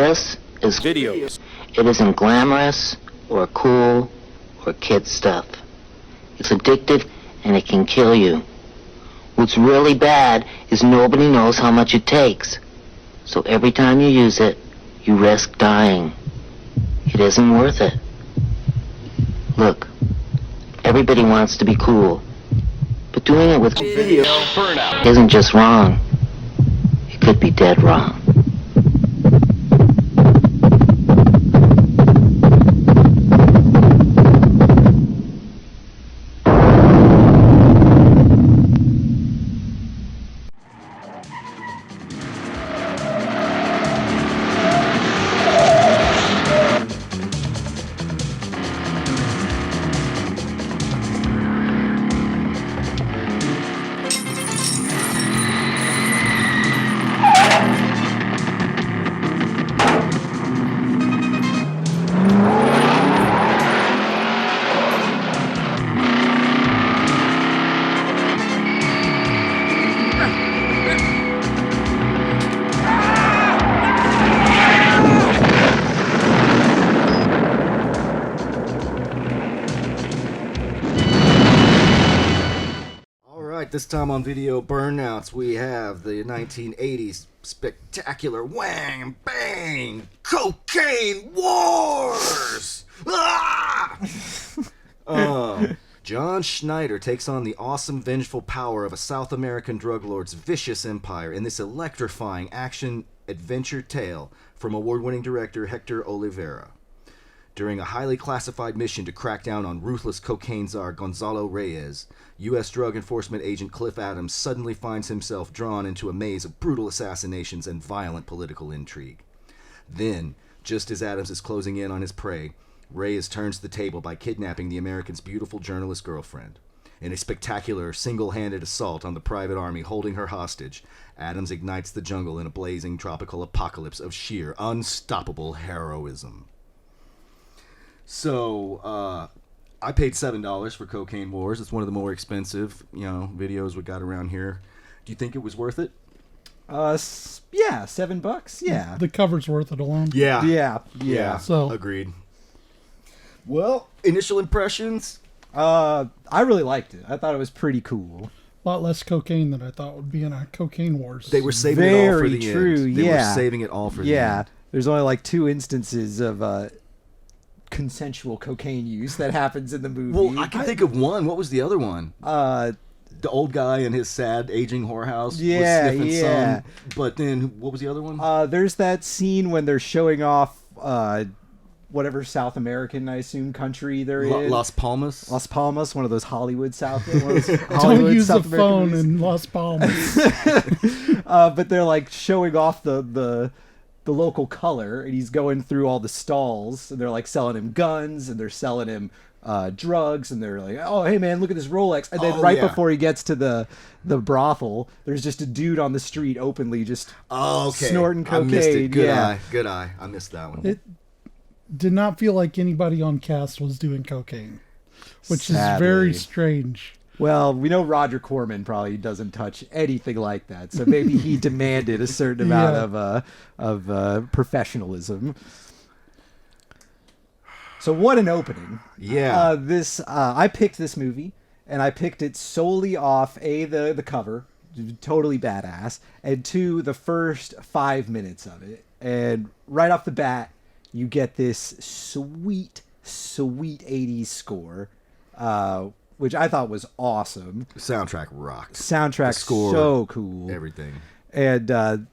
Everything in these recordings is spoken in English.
This is videos. It isn't glamorous or cool or kid stuff. It's addictive and it can kill you. What's really bad is nobody knows how much it takes. So every time you use it, you risk dying. It isn't worth it. Look, everybody wants to be cool. But doing it with video burnout isn't just wrong. It could be dead wrong. This time on Video Burnouts, we have the 1980s spectacular whang and bang cocaine wars. John Schneider takes on the awesome, vengeful power of a South American drug lord's vicious empire in this electrifying action-adventure tale from award-winning director Hector Oliveira. During a highly classified mission to crack down on ruthless cocaine czar Gonzalo Reyes, U.S. Drug Enforcement agent Cliff Adams suddenly finds himself drawn into a maze of brutal assassinations and violent political intrigue. Then, just as Adams is closing in on his prey, Reyes turns the table by kidnapping the American's beautiful journalist girlfriend. In a spectacular, single-handed assault on the private army holding her hostage, Adams ignites the jungle in a blazing tropical apocalypse of sheer, unstoppable heroism. So, I paid $7 for Cocaine Wars. It's one of the more expensive, videos we got around here. Do you think it was worth it? Yeah, $7. Yeah. The cover's worth it alone. Yeah. So agreed. Well, initial impressions? I really liked it. I thought it was pretty cool. A lot less cocaine than I thought would be in a Cocaine Wars. They were saving it all for the end. Very true, They were saving it all for the end. There's only like 2 instances of consensual cocaine use that happens in the movie. Well, I can think of one. What was the other one? The old guy in his sad aging whorehouse was sniffing some. But then, what was the other one? There's that scene when they're showing off whatever South American, I assume, country they're in. Las Palmas. Las Palmas, one of those Hollywood South. Don't use the phone in Las Palmas. But they're like showing off the local color, and he's going through all the stalls, and they're like selling him guns, and they're selling him drugs, and they're like, oh hey man, look at this Rolex, and then before he gets to the brothel, there's just a dude on the street openly just snorting cocaine. I missed it. Good eye. I missed that one. It did not feel like anybody on cast was doing cocaine, which is very strange. Well, we know Roger Corman probably doesn't touch anything like that, so maybe he demanded a certain amount of professional-ism. So what an opening! Yeah, I picked this movie, and I picked it solely off the cover, totally badass, and 2, the first 5 minutes of it, and right off the bat, you get this sweet 80s score. Which I thought was awesome. The soundtrack rocked. Soundtrack score, so cool. Everything. And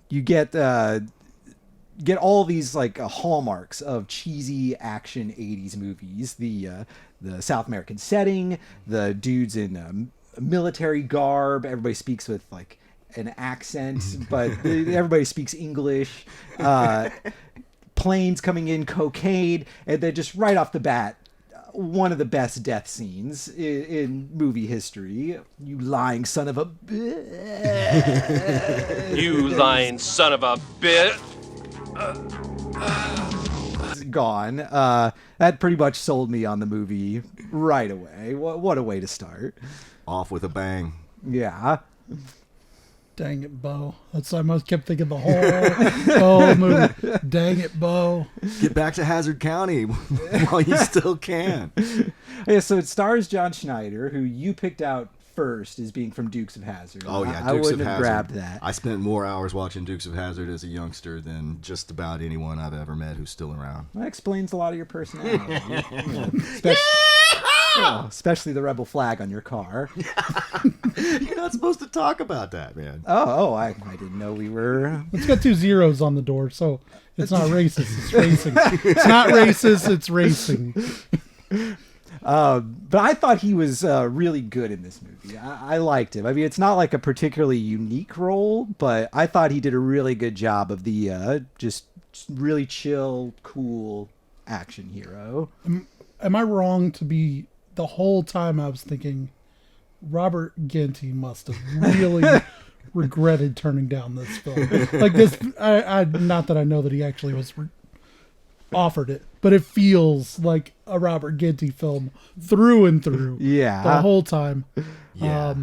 you get all these like hallmarks of cheesy action 80s movies. The South American setting, the dudes in military garb. Everybody speaks with like an accent, but everybody speaks English. Planes coming in, cocaine, and then just right off the bat, one of the best death scenes in movie history. You lying son of a bitch. You lying son of a bitch. Gone. That pretty much sold me on the movie right away. What a way to start. Off with a bang. Yeah. Dang it, Bo. That's I must kept thinking the whole movie. Dang it, Bo. Get back to Hazard County while you still can. Yeah, so it stars John Schneider, who you picked out first as being from Dukes of Hazzard. Oh yeah, I Dukes wouldn't of have Hazzard. grabbed that. I spent more hours watching Dukes of Hazzard as a youngster than just about anyone I've ever met who's still around. That explains a lot of your personality. Especially the rebel flag on your car. You're not supposed to talk about that, man. I didn't know we were. It's got 2 zeros on the door, so it's not racist. It's racing. It's not racist. It's racing. But I thought he was really good in this movie. I liked him. I mean, it's not like a particularly unique role, but I thought he did a really good job of the just really chill, cool action hero. Am I wrong to be... The whole time I was thinking Robert Ginty must have really regretted turning down this film. Like this, I not that I know that he actually was offered it, but it feels like a Robert Ginty film through and through. Yeah. The whole time. Yeah.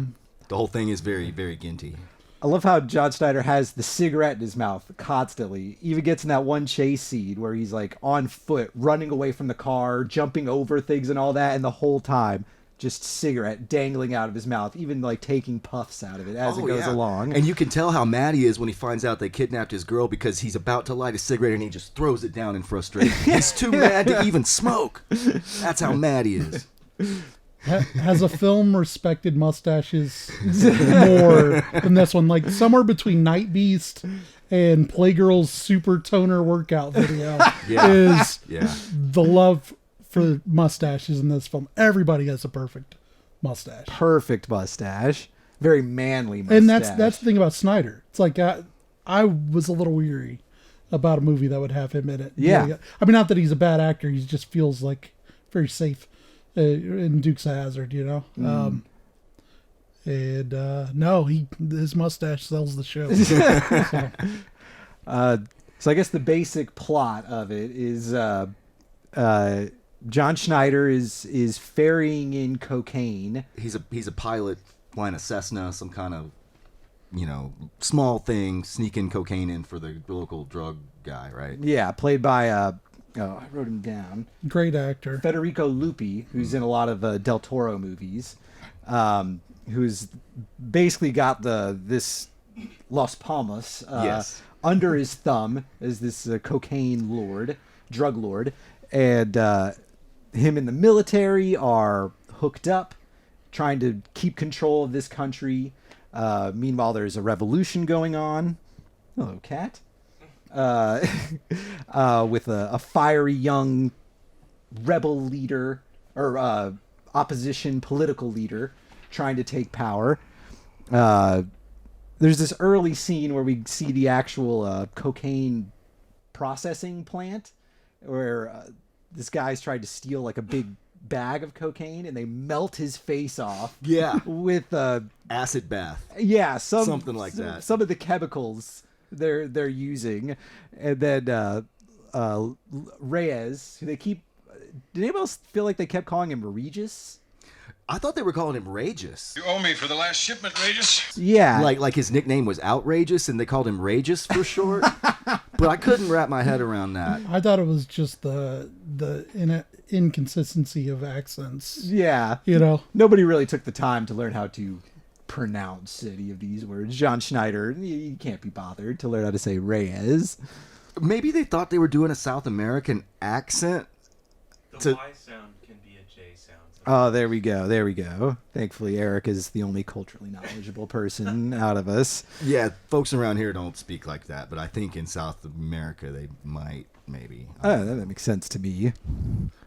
The whole thing is very, very Ginty. I love how John Schneider has the cigarette in his mouth constantly. Even gets in that one chase scene where he's like on foot, running away from the car, jumping over things and all that, and the whole time just cigarette dangling out of his mouth, even like taking puffs out of it as it goes along. And you can tell how mad he is when he finds out they kidnapped his girl, because he's about to light a cigarette and he just throws it down in frustration. He's too mad to even smoke. That's how mad he is. Has a film respected mustaches more than this one? Like somewhere between Night Beast and Playgirl's Super Toner workout video is the love for mustaches in this film. Everybody has a perfect mustache. Perfect mustache. Very manly mustache. And that's the thing about Snyder. It's like I was a little weary about a movie that would have him in it. Yeah. I mean, not that he's a bad actor. He just feels like very safe in Dukes of Hazzard, you know? No, his mustache sells the show. So I guess the basic plot of it is John Schneider is ferrying in cocaine. He's a pilot flying a Cessna, some kind of, small thing, sneaking cocaine in for the local drug guy, right? Yeah, played by I wrote him down. Great actor. Federico Lupi, who's in a lot of Del Toro movies, who's basically got this Las Palmas under his thumb as this cocaine drug lord, and him and the military are hooked up, trying to keep control of this country. Meanwhile, there's a revolution going on. Hello, cat. With a fiery young rebel leader or opposition political leader trying to take power. There's this early scene where we see the actual cocaine processing plant where this guy's tried to steal like a big bag of cocaine and they melt his face off. Yeah. With acid bath. Yeah, something like that. Some of the chemicals they're using, and then Reyes, who they keep. Did anybody else feel like they kept calling him Regis? I thought they were calling him Regis. You owe me for the last shipment, Regis. Yeah, like his nickname was Outrageous, and they called him Regis for short. But I couldn't wrap my head around that. I thought it was just the inconsistency of accents. Yeah, nobody really took the time to learn how to pronounce any of these words. John Schneider, you can't be bothered to learn how to say Reyes. Maybe they thought they were doing a South American accent. The Y sound can be a J sound. Oh, there we go. Thankfully, Eric is the only culturally knowledgeable person out of us. Yeah, folks around here don't speak like that, but I think in South America they might, maybe. Oh, that makes sense to me.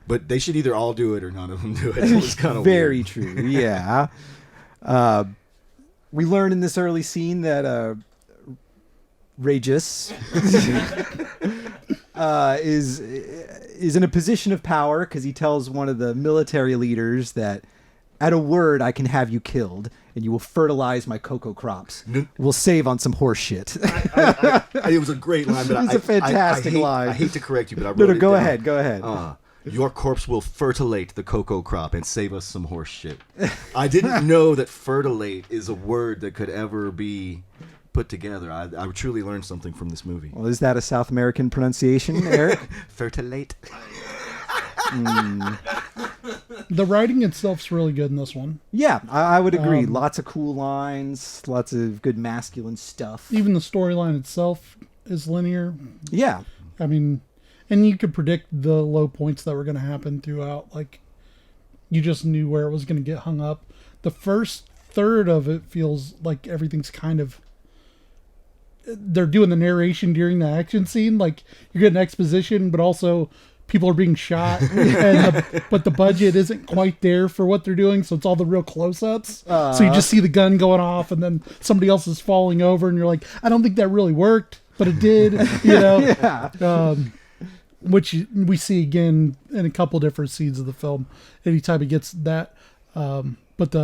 But they should either all do it or none of them do it. It was kind of very weird. True. Yeah. We learn in this early scene that Regis is in a position of power because he tells one of the military leaders that at a word I can have you killed and you will fertilize my cocoa crops. We'll save on some horse shit. It was a great line, but it's a fantastic line. I hate to correct you, but I wrote it go down. Go ahead. Your corpse will fertilate the cocoa crop and save us some horse shit. I didn't know that fertilate is a word that could ever be put together. I truly learned something from this movie. Well, is that a South American pronunciation, Eric? Fertilate. The writing itself's really good in this one. Yeah, I would agree. Lots of cool lines, lots of good masculine stuff. Even the storyline itself is linear. Yeah. I mean, and you could predict the low points that were going to happen throughout. Like, you just knew where it was going to get hung up. The first third of it feels like everything's kind of... They're doing the narration during the action scene. Like, you're getting exposition, but also people are being shot. But the budget isn't quite there for what they're doing, so it's all the real close-ups. So you just see the gun going off, and then somebody else is falling over, and you're like, I don't think that really worked, but it did, you know? Yeah. Which we see again in a couple different scenes of the film anytime it gets that. But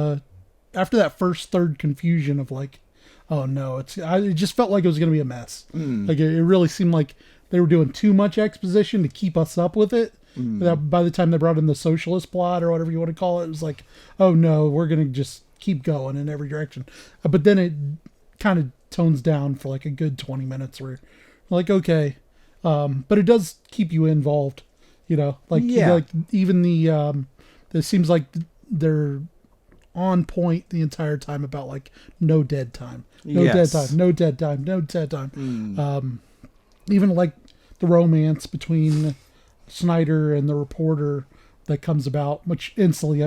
after that first third confusion of like, oh no, it just felt like it was going to be a mess. Like it really seemed like they were doing too much exposition to keep us up with it. That by the time they brought in the socialist plot or whatever you want to call it, it was like, oh no, we're going to just keep going in every direction. But then it kind of tones down for like a good 20 minutes where like, okay. But it does keep you involved, you know, like, like even it seems like they're on point the entire time about like no dead time, no dead time. Even like the romance between Snyder and the reporter that comes about, which instantly,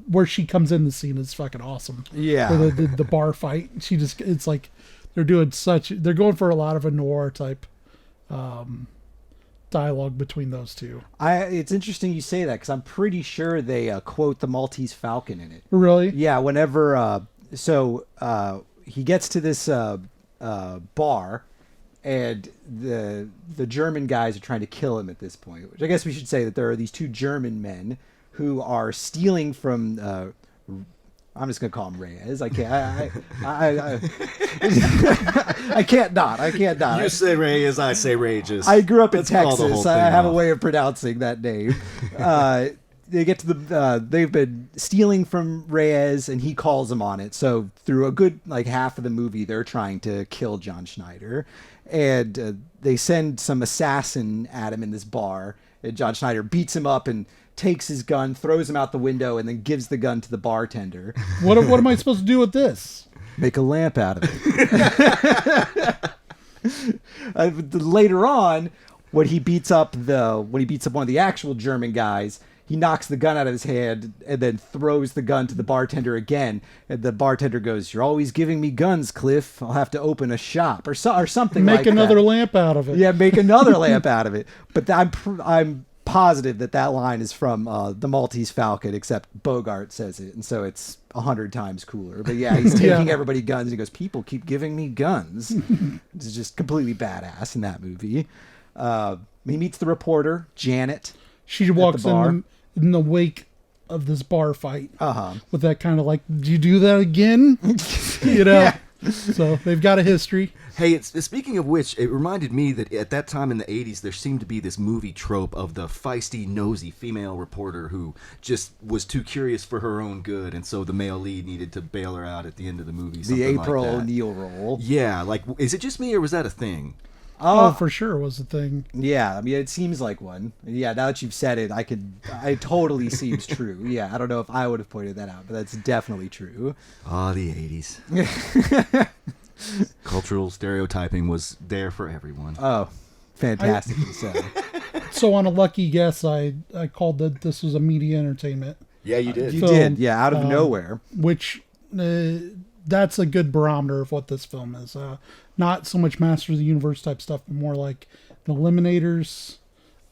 where she comes in the scene is fucking awesome. Yeah. Or the bar fight. It's like, they're going for a lot of a noir type dialogue between those two. It's interesting you say that because I'm pretty sure they quote the Maltese Falcon in it. Really? Yeah. Whenever he gets to this bar, and the German guys are trying to kill him at this point. Which I guess we should say that there are these two German men who are stealing from. I'm just gonna call him Reyes. I can't. I can't not. You say Reyes, I say Rages. I grew up in Let's call the Texas. whole I thing have a off. way of pronouncing that name. They get to they've been stealing from Reyes, and he calls them on it. So through a good like half of the movie, they're trying to kill John Schneider, and they send some assassin at him in this bar. And John Schneider beats him up and takes his gun, throws him out the window, and then gives the gun to the bartender. What am I supposed to do with this? Make a lamp out of it. Later on, when he beats up one of the actual German guys, he knocks the gun out of his hand and then throws the gun to the bartender again. And the bartender goes, "You're always giving me guns, Cliff. I'll have to open a shop or something like that." Make another lamp out of it. Yeah, make another lamp out of it. But I'm positive that line is from the Maltese Falcon, except Bogart says it, and so it's 100 times cooler. But yeah, he's taking everybody guns. And he goes, "People keep giving me guns." It's just completely badass in that movie. He meets the reporter, Janet. She walks in the wake of this bar fight with that kind of like, "Did you do that again?" You know. Yeah. So they've got a history. Hey, speaking of which, it reminded me that at that time in the 80s, there seemed to be this movie trope of the feisty, nosy female reporter who just was too curious for her own good, and so the male lead needed to bail her out at the end of the movie. The April like O'Neil role. Yeah, like, is it just me, or was that a thing? Oh, for sure was a thing. Yeah, I mean, it seems like one. Yeah, now that you've said it, it totally seems true. Yeah, I don't know if I would have pointed that out, but that's definitely true. Oh, the 80s. Cultural stereotyping was there for everyone. Oh, fantastic to say. So on a lucky guess, I called that this was a media entertainment. Yeah, you did. You did, yeah, out of nowhere. Which, that's a good barometer of what this film is. Not so much Masters of the Universe type stuff, but more like The Eliminators,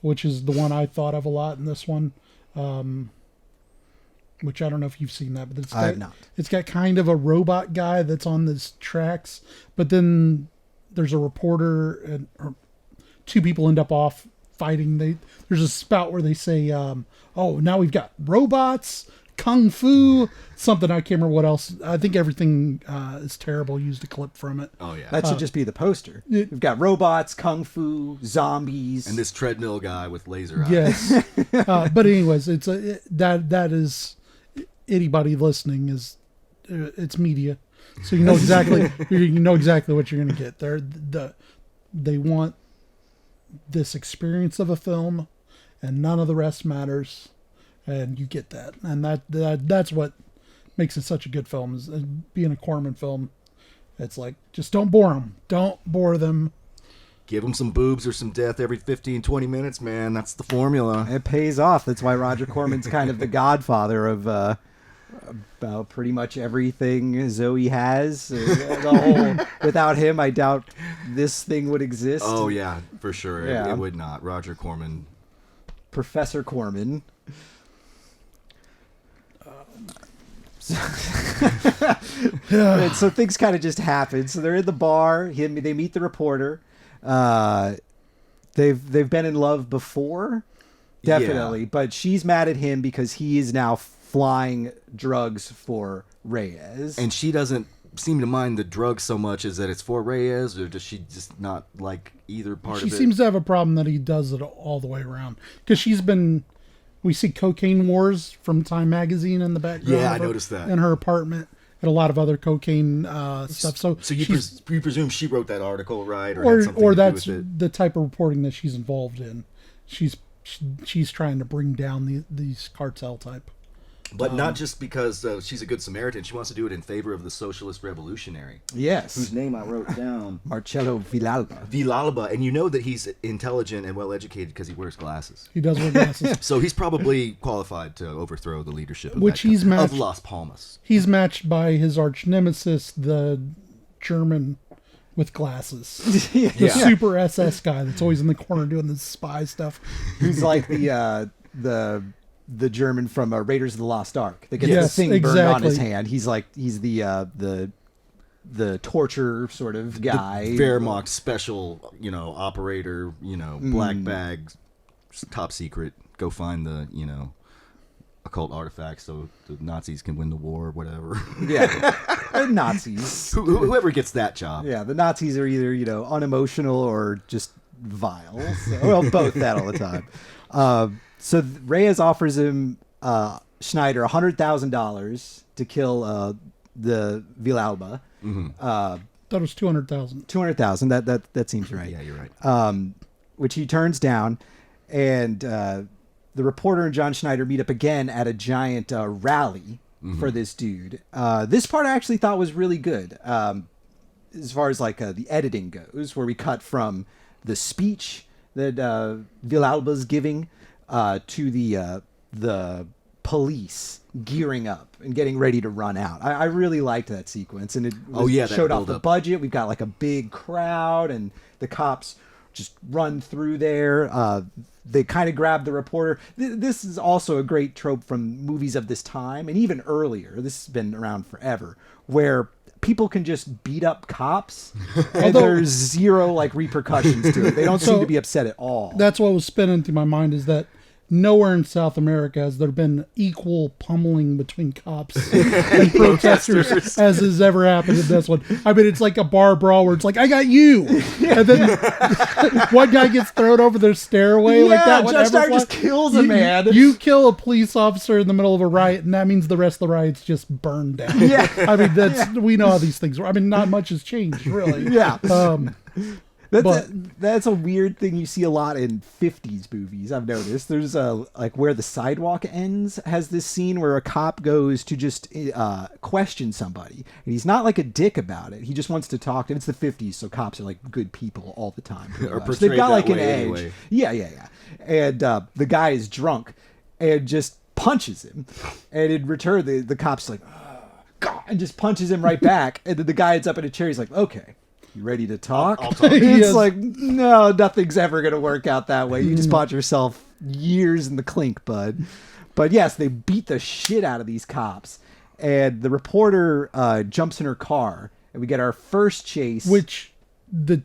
which is the one I thought of a lot in this one. Which I don't know if you've seen that, but I have not. It's got kind of a robot guy that's on these tracks, but then there's a reporter or two people end up off fighting. There's a spout where they say, "Oh, now we've got robots, kung fu, something." I can't remember what else. I think everything is terrible. Used a clip from it. Oh yeah, that should just be the poster. We've got robots, kung fu, zombies, and this treadmill guy with laser eyes. Yes, but anyways, that is anybody listening is it's media. so you know exactly what you're going to get. They want this experience of a film, and none of the rest matters, and you get that, and that's what makes it such a good film. Is being a Corman film. It's like, just don't bore them. Don't bore them. Give them some boobs or some death every 15, 20 minutes, man. That's the formula. It pays off. That's why Roger Corman's kind of the godfather of about pretty much everything Zoe has. Without him, I doubt this thing would exist. Oh, yeah, for sure. Yeah. It would not. Roger Corman. Professor Corman. And so things kind of just happen. So they're in the bar. They meet the reporter. They've been in love before, definitely. Yeah. But she's mad at him because he is now flying drugs for Reyes. And she doesn't seem to mind the drugs so much as that it's for Reyes, or does she just not like either part of it? She seems to have a problem that he does it all the way around. Because we see Cocaine Wars from Time Magazine in the background. Yeah, I noticed that. In her apartment. And a lot of other cocaine stuff. So you presume she wrote that article, right? Or had something to that's do with it? the type of reporting that she's involved in. She's trying to bring down these cartel type. But not just because she's a good Samaritan. She wants to do it in favor of the socialist revolutionary. Yes. Whose name I wrote down. Marcello Villalba. Villalba. And you know that he's intelligent and well-educated because he wears glasses. He does wear glasses. So he's probably qualified to overthrow the leadership of, matched, of Las Palmas. He's matched by his arch nemesis, the German with glasses. The super SS guy that's always in the corner doing the spy stuff. Who's like the German from Raiders of the Lost Ark that gets the thing burned on his hand. He's the torture sort of guy. The Wehrmacht special, operator, black bag, top secret. Go find the, occult artifacts so the Nazis can win the war, whatever. Yeah. Nazis. Whoever gets that job. Yeah, the Nazis are either, unemotional or just vile. So, well, both that all the time. So Reyes offers him Schneider $100,000 to kill the Villalba. Mm-hmm. That was 200,000. 200,000. That seems right. Yeah, you're right. Which he turns down, and the reporter and John Schneider meet up again at a giant rally for this dude. This part I actually thought was really good, as far as like the editing goes, where we cut from the speech that Villalba's giving to the police gearing up and getting ready to run out. I really liked that sequence, and it showed off the budget. We've got like a big crowd, and the cops just run through there. They kind of grab the reporter. This is also a great trope from movies of this time, and even earlier. This has been around forever, where people can just beat up cops, and there's zero like repercussions to it. They don't seem to be upset at all. That's what was spinning through my mind, is that nowhere in South America has there been equal pummeling between cops and protesters as has ever happened in this one. I mean, it's like a bar brawl where it's like, I got you. And then one guy gets thrown over their stairway like that. Judge Dyer just kills a man. You kill a police officer in the middle of a riot, and that means the rest of the riot's just burned down. Yeah. I mean, we know how these things work. I mean, not much has changed, really. Yeah. But That's a weird thing you see a lot in 50s movies, I've noticed. There's like Where the Sidewalk Ends has this scene where a cop goes to just question somebody. And he's not like a dick about it. He just wants to talk. And it's the 50s, so cops are like good people all the time. Or So they've got portrayed like that an way edge. anyway. Yeah. And the guy is drunk and just punches him. And in return, the cop's like, God, and just punches him right back. And then the guy is up in a chair. He's like, okay. You ready to talk? I'll talk. It's like, no, nothing's ever going to work out that way. You just bought yourself years in the clink, bud. But yes, they beat the shit out of these cops. And the reporter jumps in her car, and we get our first chase. which,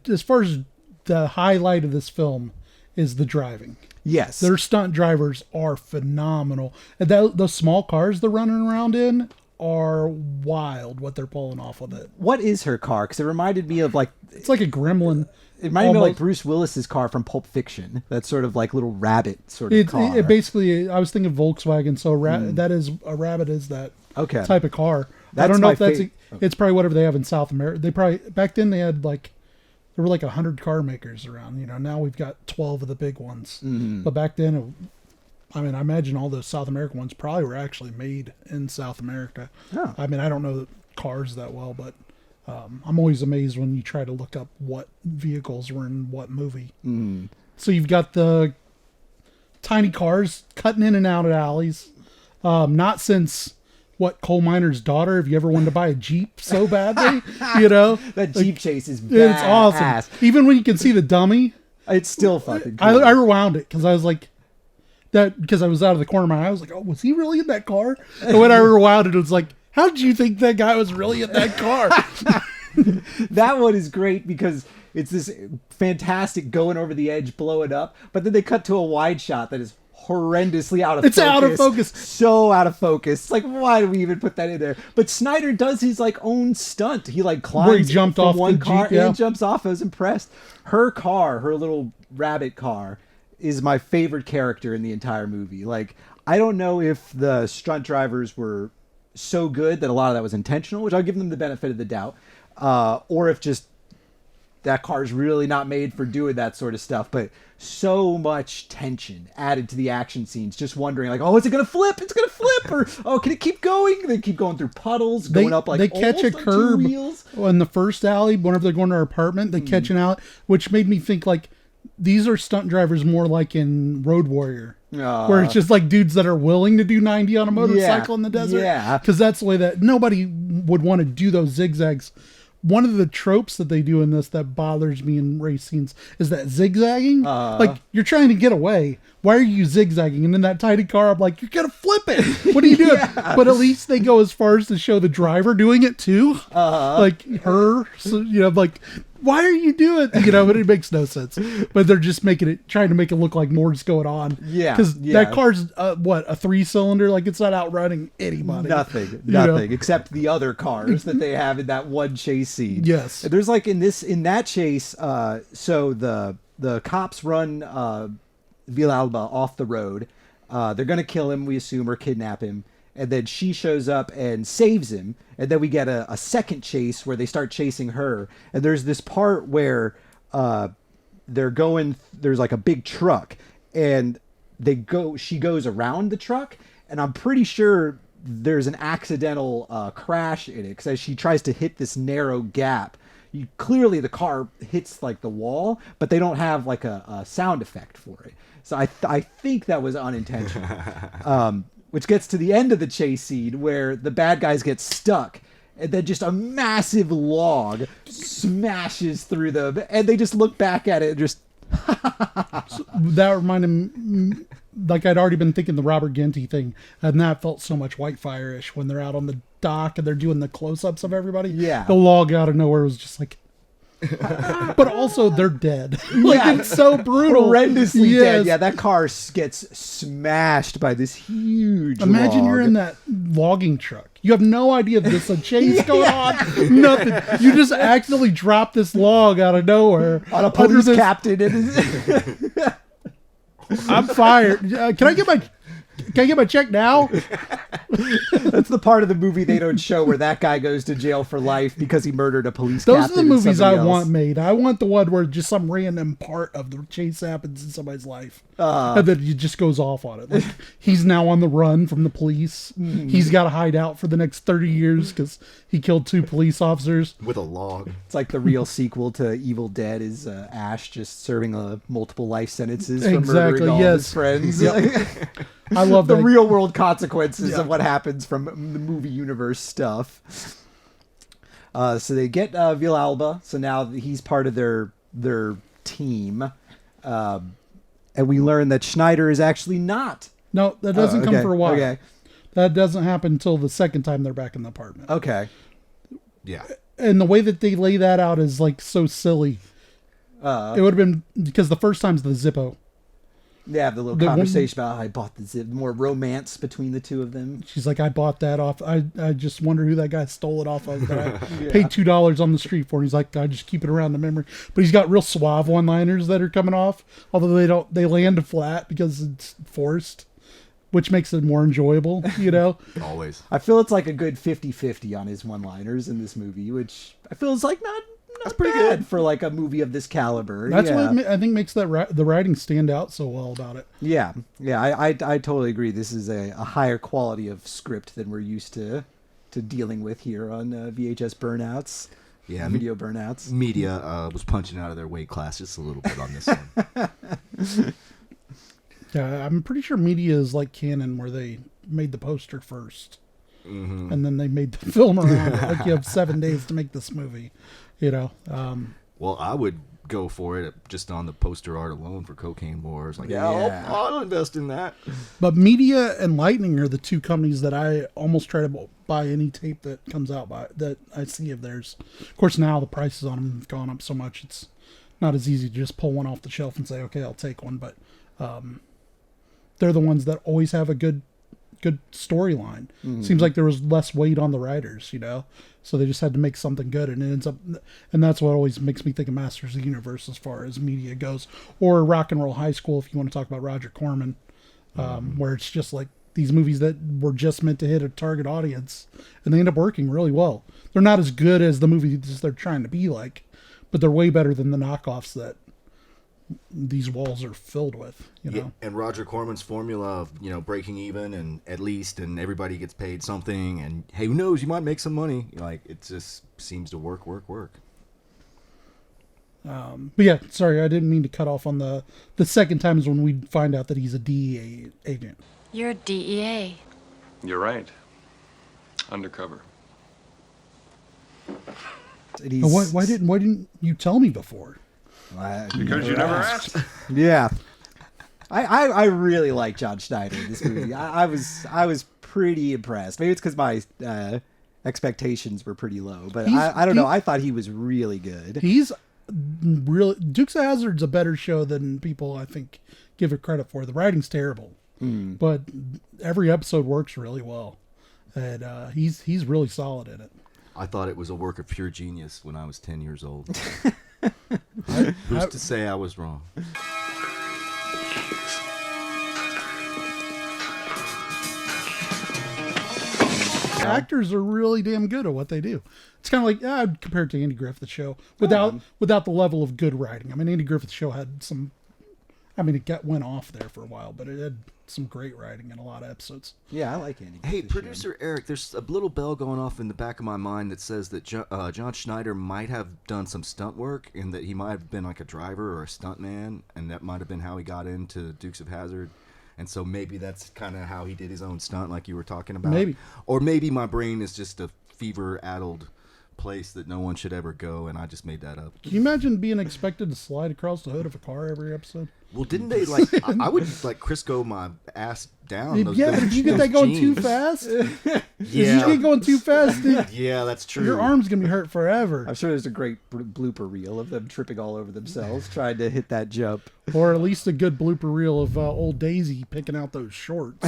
as far as the highlight of this film, is the driving. Yes. Their stunt drivers are phenomenal. And those small cars they're running around in are wild, what they're pulling off with it. What is her car? Because it reminded me of like... It's like a gremlin. It reminded me of like Almost. Bruce Willis's car from Pulp Fiction. That sort of like little rabbit sort of car. It basically, I was thinking Volkswagen, so that is, a rabbit is that Okay. type of car. I don't know if that's. fa- It's probably whatever they have in South America. They probably back then they had like there were like 100 car makers around. You know, now we've got 12 of the big ones. But back then, I mean, I imagine all those South American ones probably were actually made in South America. Oh. I mean, I don't know cars that well, but I'm always amazed when you try to look up what vehicles were in what movie. So you've got the tiny cars cutting in and out of alleys. Not since Coal Miner's Daughter. Have you ever wanted to buy a Jeep so badly? You know, That Jeep chase is it's awesome. badass. Even when you can see the dummy, It's still fucking cool. I rewound it because I was like that because I was out of the corner of my eye. I was like, oh, was he really in that car? And when I rewound it, it was like, how did you think that guy was really in that car? That one is great because it's this fantastic going over the edge, blow it up, but then they cut to a wide shot that is horrendously out of It's focus. out of focus. So out of focus. It's like, why do we even put that in there? But Snyder does his like own stunt. He like climbs Where he jumped from off one the car Jeep, yeah. and jumps off. I was impressed. Her car, her little rabbit car, is my favorite character in the entire movie. Like, I don't know if the stunt drivers were so good that a lot of that was intentional, which I'll give them the benefit of the doubt, or if just that car's really not made for doing that sort of stuff. But so much tension added to the action scenes, just wondering like, oh, is it gonna flip? It's gonna flip, or oh, can it keep going? They keep going through puddles, going up like they catch a almost on two curb wheels. in the first alley. Whenever they're going to our apartment, they catch an alley, which made me think like these are stunt drivers more like in Road Warrior. Where it's just like dudes that are willing to do 90 on a motorcycle in the desert. Yeah. Because that's the way that nobody would want to do those zigzags. One of the tropes that they do in this that bothers me in race scenes is that zigzagging. Like, you're trying to get away. Why are you zigzagging? And in that tiny car, I'm like, you're going to flip it. What are you doing? But at least they go as far as to show the driver doing it too. Like her. So, you know, like, why are you doing it? You know, but it makes no sense. But they're just trying to make it look like more's going on. Yeah, Because yeah. that car's, a 3-cylinder? Like, it's not outrunning anybody. Nothing, You know? except the other cars that they have in that one chase scene. Yes. There's like in that chase, so the cops run Villalba off the road. They're gonna kill him, we assume, or kidnap him, and then she shows up and saves him, and then we get a second chase where they start chasing her, and there's this part where there's like a big truck, and she goes around the truck, and I'm pretty sure there's an accidental crash in it, because as she tries to hit this narrow gap, clearly the car hits like the wall, but they don't have like a sound effect for it. So I think that was unintentional. Which gets to the end of the chase scene where the bad guys get stuck, and then just a massive log smashes through them, and they just look back at it and just... That reminded me, like I'd already been thinking the Robert Ginty thing, and that felt so much Whitefire-ish when they're out on the dock and they're doing the close-ups of everybody. Yeah. The log out of nowhere was just like... But also, they're dead. Like, Yeah. it's so brutal. Horrendously Yes. dead. Yeah, that car gets smashed by this huge Imagine log. you're in that logging truck. You have no idea there's a chase going on. Nothing. You just accidentally drop this log out of nowhere. on a under police this- captain. And I'm fired. Can I get my check now? that's the part of the movie they don't show where that guy goes to jail for life because he murdered a police Those are captain. the and movies I somebody else. want made. I want the one where just some random part of the chase happens in somebody's life. And then he just goes off on it. Like, he's now on the run from the police. He's got to hide out for the next 30 years because he killed 2 police officers. with a log. It's like the real sequel to Evil Dead is Ash just serving multiple life sentences for Exactly, murdering all yes. his friends. I love The that. real world consequences Yeah. of what happens from the movie universe stuff. So they get Villalba, so now he's part of their team. And we learn that Schneider is actually not. No, that doesn't come okay, for a while. Okay. That doesn't happen until the second time they're back in the apartment. Okay. Yeah. And the way that they lay that out is like so silly. It would have been because the first time's the Zippo. They have the little The conversation about how I bought the zip, more romance between the two of them. She's like, I bought that off. I just wonder who that guy stole it off of. That I paid $2 on the street for. And he's like, I just keep it around the memory. But he's got real suave one-liners that are coming off. Although they land flat because it's forced. which makes it more enjoyable, you know? Always. I feel it's like a good 50-50 on his one-liners in this movie, which I feel is like not pretty bad good for like a movie of this caliber. That's yeah. what I think makes the writing stand out so well about it. Yeah, I totally agree. This is a higher quality of script than we're used to dealing with here on VHS Burnouts. Yeah, Video Burnouts. Media was punching out of their weight class just a little bit on this one. Yeah, I'm pretty sure Media is like Canon, where they made the poster first, and then they made the film around it. Like, you have 7 days to make this movie, you know. Well, I would go for it just on the poster art alone for Cocaine Wars. Like, Yeah. I'll invest in that. But Media and Lightning are the two companies that I almost try to buy any tape that comes out that I see of theirs. Of course, now the prices on them have gone up so much, it's not as easy to just pull one off the shelf and say, okay, I'll take one. But they're the ones that always have a good storyline. Seems like there was less weight on the writers, you know, so they just had to make something good, and it ends up, and that's what always makes me think of Masters of the Universe as far as Media goes, or Rock and Roll High School if you want to talk about Roger Corman, where it's just like these movies that were just meant to hit a target audience, and they end up working really well. They're not as good as the movies they're trying to be like, but they're way better than the knockoffs that these walls are filled with, you know. Yeah, and Roger Corman's formula of, you know, breaking even and at least, and everybody gets paid something, and hey, who knows, you might make some money. Like, it just seems to work. But yeah, sorry, I didn't mean to cut off on the second time is when we find out that he's a DEA agent. You're a DEA. You're right. Undercover. And he's- Why didn't you tell me before? Because you never asked. Yeah. I really like John Schneider in this movie. I was pretty impressed. Maybe it's because my expectations were pretty low, but I don't know. I thought he was really good. He's really, Dukes of Hazzard's a better show than people I think give it credit for. The writing's terrible, but every episode works really well, and he's really solid in it. I thought it was a work of pure genius when I was 10 years old. Who's to say I was wrong? Actors are really damn good at what they do. It's kind of like I'd compare it to Andy Griffith's show without the level of good writing. I mean, Andy Griffith's show had some. I mean, it went off there for a while, but it had some great writing in a lot of episodes. Yeah, I like Andy. Hey, Griffith's producer Eric, there's a little bell going off in the back of my mind that says that John Schneider might have done some stunt work, and that he might have been like a driver or a stuntman, and that might have been how he got into Dukes of Hazzard. And so maybe that's kind of how he did his own stunt, like you were talking about. Maybe. Or maybe my brain is just a fever-addled place that no one should ever go, and I just made that up. Can you imagine being expected to slide across the hood of a car every episode? Well, didn't they, like, I would, like, Crisco my ass down. Yeah, but if you get that going too fast, if you get going too fast, dude, Yeah, that's true. your arm's going to be hurt forever. I'm sure there's a great blooper reel of them tripping all over themselves trying to hit that jump. Or at least a good blooper reel of old Daisy picking out those shorts.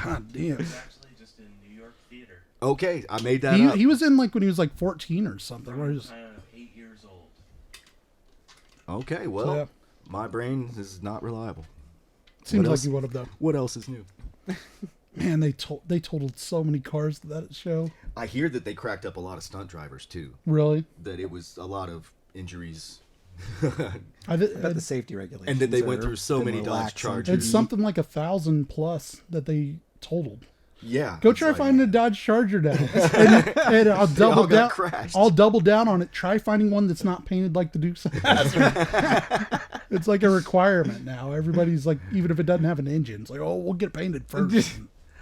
God damn. It's actually just in New York theater. Okay, I made that up. He was in like when he was like 14 or something. Where he was, 8 years old. Okay, well, So, yeah. my brain is not reliable. Seems What like else? he would have done. What else is new? Man, they totaled so many cars to that show. I hear that they cracked up a lot of stunt drivers, too. Really? That it was a lot of injuries. But the safety regulations. And then they went are through so been many Dodge relaxed. Chargers. It's something like 1,000 plus that they totaled. Yeah. Go it's try like- finding a Dodge Charger now, and I'll double all got down. crashed. I'll double down on it. Try finding one that's not painted like the Dukes of Hazzard. It's like a requirement now. Everybody's like, even if it doesn't have an engine, it's like, oh, we'll get it painted first.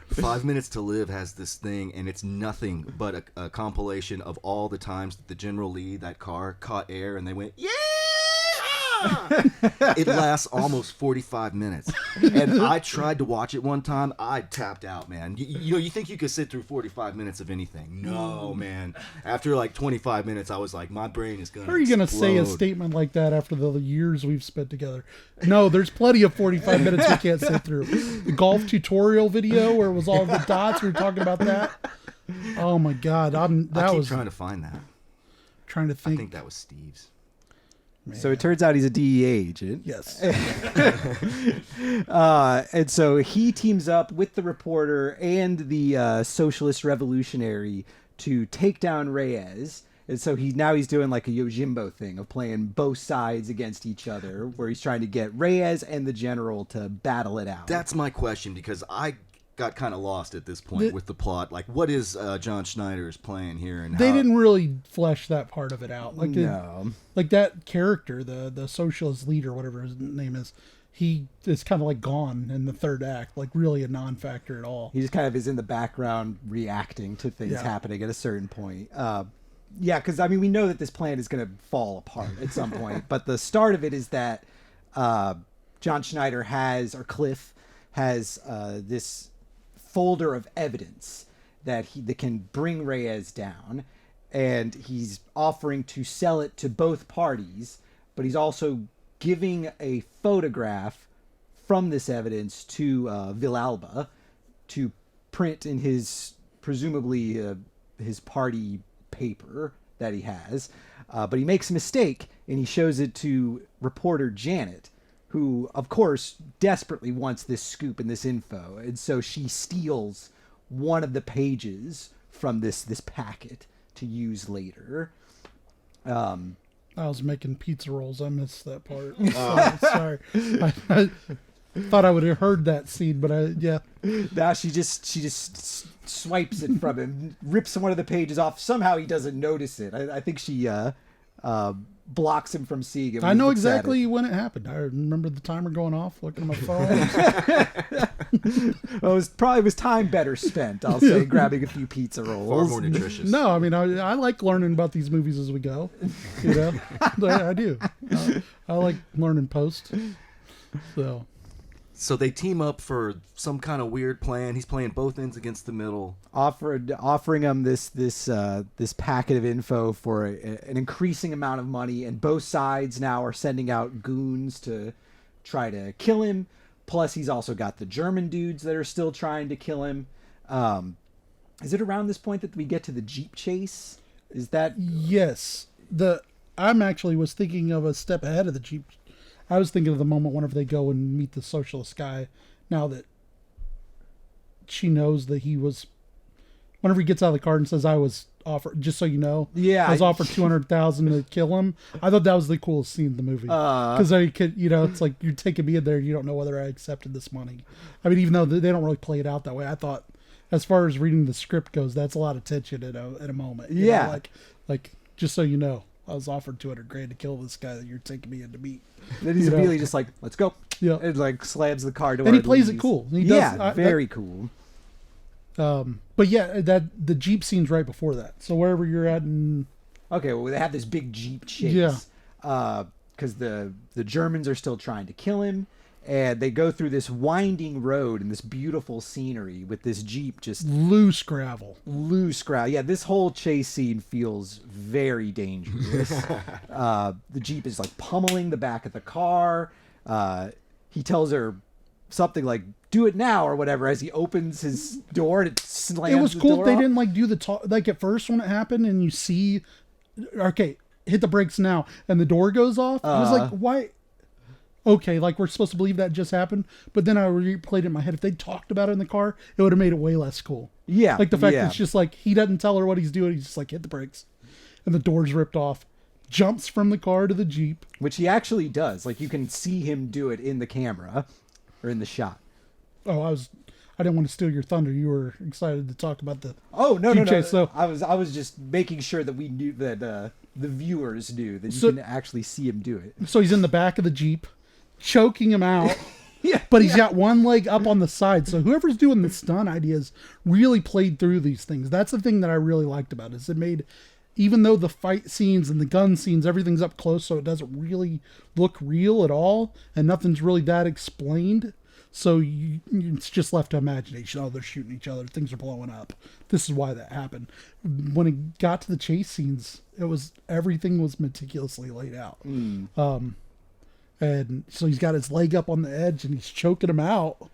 5 Minutes to Live has this thing, and it's nothing but a compilation of all the times that the General Lee, that car, caught air, and they went, yeah! It lasts almost 45 minutes. And I tried to watch it one time. I tapped out, man. You know, you think you could sit through 45 minutes of anything. No, man. After like 25 minutes, I was like, my brain is going to How are you going to say a explode. statement like that after the years we've spent together? No, there's plenty of 45 minutes we can't sit through. The golf tutorial video where it was all the dots, we were talking about that. Oh my God. I That keep was trying to find that. trying to I think. think that was Steve's. So it turns out he's a DEA agent. Yes. And so he teams up with the reporter and the socialist revolutionary to take down Reyes. And so he's doing like a Yojimbo thing of playing both sides against each other, where he's trying to get Reyes and the general to battle it out. That's my question, because I got kind of lost at this point with the plot. Like, what is John Schneider's plan here? And They didn't really flesh that part of it out. Like, No. like that character, the socialist leader, whatever his name is, he is kind of like gone in the third act, like really a non-factor at all. He just kind of is in the background reacting to things happening at a certain point. Yeah, because I mean, we know that this plan is going to fall apart at some point, but the start of it is that John Schneider Cliff has this folder of evidence that can bring Reyes down, and he's offering to sell it to both parties, but he's also giving a photograph from this evidence to Villalba to print in his presumably his party paper that he has, but he makes a mistake and he shows it to reporter Janet, who of course desperately wants this scoop and this info, and so she steals one of the pages from this packet to use later. I was making pizza rolls. I missed that part. Sorry. I thought I would have heard that scene, but Now she just swipes it from him, rips one of the pages off. Somehow he doesn't notice it. I think she blocks him from seeing it. I know exactly when it happened. I remember the timer going off, looking at my phone. Well, it was time better spent, I'll say, grabbing a few pizza rolls. Far more nutritious. No, I mean, I like learning about these movies as we go. You know, I do. I like learning post. So they team up for some kind of weird plan. He's playing both ends against the middle. Offering him this packet of info for an increasing amount of money, and both sides now are sending out goons to try to kill him. Plus, he's also got the German dudes that are still trying to kill him. Is it around this point that we get to the Jeep chase? Is that... Yes. I'm actually was thinking of a step ahead of the Jeep. I was thinking of the moment whenever they go and meet the socialist guy, now that she knows that he was... Whenever he gets out of the car and says, I was offered, just so you know, I was offered $200,000 to kill him. I thought that was the coolest scene in the movie. Because they could, it's like you're taking me in there, you don't know whether I accepted this money. I mean, even though they don't really play it out that way, I thought, as far as reading the script goes, that's a lot of tension at a moment. You know, like, just so you know, I was offered $200,000 to kill this guy that you're taking me in to meet. Then he's immediately just like, let's go. Yeah. And like slams the car door. And he plays it cool. He does, very cool. But yeah, the Jeep scene's right before that. So wherever you're at Okay, well, they have this big Jeep chase. Yeah. Because the Germans are still trying to kill him. And they go through this winding road and this beautiful scenery with this Jeep just... Loose gravel. Yeah, this whole chase scene feels very dangerous. The Jeep is like pummeling the back of the car. He tells her something like, do it now or whatever, as he opens his door and it slams. It was cool the they door didn't like do the talk, like at first when it happened and you see, okay, hit the brakes now, and the door goes off. I was like, why? Okay, like we're supposed to believe that just happened, but then I replayed it in my head. If they talked about it in the car, it would have made it way less cool. Yeah, like the fact that it's just like he doesn't tell her what he's doing. He's just like, hit the brakes, and the door's ripped off. Jumps from the car to the Jeep, which he actually does. Like you can see him do it in the camera or in the shot. Oh, I didn't want to steal your thunder. You were excited to talk about the Jeep chase. So I was just making sure that we knew that the viewers knew that you can actually see him do it. So he's in the back of the Jeep, choking him out. But he's got one leg up on the side. So whoever's doing the stunt ideas really played through these things. That's the thing that I really liked about it. Is it made, even though the fight scenes and the gun scenes, everything's up close, so it doesn't really look real at all, and nothing's really that explained. So it's just left to imagination. Oh, they're shooting each other. Things are blowing up. This is why that happened. When it got to the chase scenes, everything was meticulously laid out. And so he's got his leg up on the edge and he's choking him out.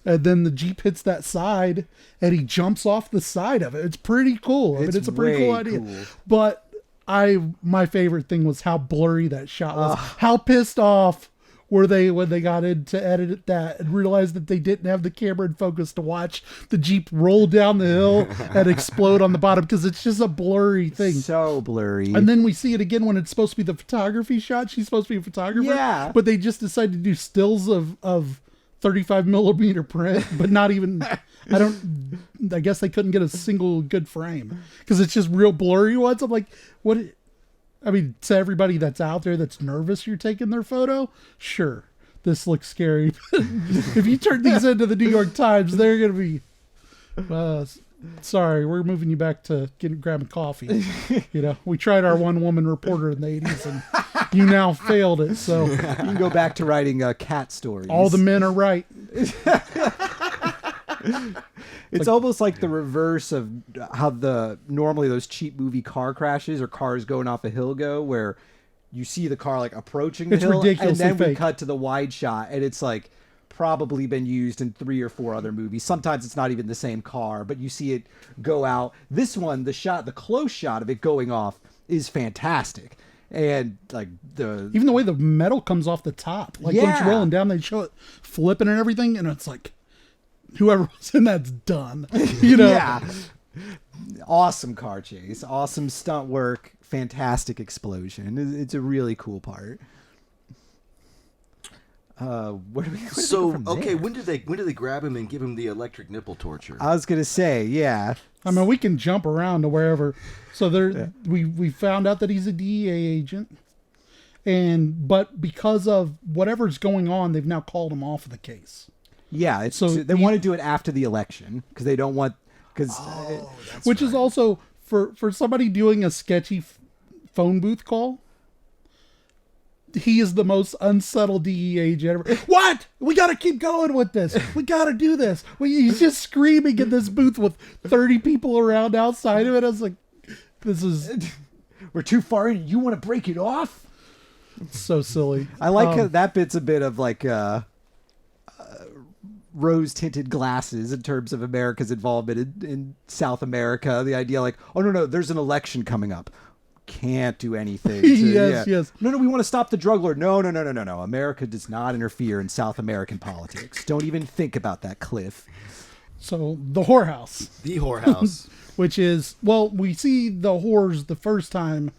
And then the Jeep hits that side and he jumps off the side of it. It's pretty cool. I mean, it's a pretty cool idea. But my favorite thing was how blurry that shot was. How pissed off were they when they got in to edit that and realized that they didn't have the camera in focus to watch the Jeep roll down the hill and explode on the bottom, because it's just a blurry thing. So blurry. And then we see it again when it's supposed to be the photography shot. She's supposed to be a photographer. Yeah. But they just decided to do stills of 35 millimeter print, but not even, I guess they couldn't get a single good frame because it's just real blurry ones. I'm like, what? I mean, to everybody that's out there that's nervous you're taking their photo, sure, this looks scary. If you turn these into the New York Times, they're going to be, sorry, we're moving you back to grabbing coffee. You know, we tried our one-woman reporter in the 80s, and you now failed it. So you can go back to writing cat stories. All the men are right. It's almost like the reverse of how normally those cheap movie car crashes or cars going off a hill go, where you see the car like approaching the hill, and then we cut to the wide shot, and it's like probably been used in 3 or 4 other movies. Sometimes it's not even the same car, but you see it go out. This one, the close shot of it going off is fantastic. And like even the way the metal comes off the top, like when it's rolling down, they show it flipping and everything, and it's like, whoever was in that's done, you know. Yeah. Awesome car chase, awesome stunt work, fantastic explosion. It's a really cool part. Where do we go from there? When did they grab him and give him the electric nipple torture? I was gonna say, yeah. I mean, we can jump around to wherever. So we found out that he's a DEA agent, but because of whatever's going on, they've now called him off of the case. Yeah, they want to do it after the election because they don't want which is also for somebody doing a sketchy phone booth call. He is the most unsettled DEA agent ever. What? We got to keep going with this. We got to do this. He's just screaming in this booth with 30 people around outside of it. I was like, this is... We're too far in. You want to break it off? It's so silly. I like that bit's a bit of like rose-tinted glasses in terms of America's involvement in South America. The idea like, oh, no, there's an election coming up. Can't do anything. Yes. No, we want to stop the drug lord. No. America does not interfere in South American politics. Don't even think about that, Cliff. So the whorehouse. The whorehouse. Which is, well, we see the whores the first time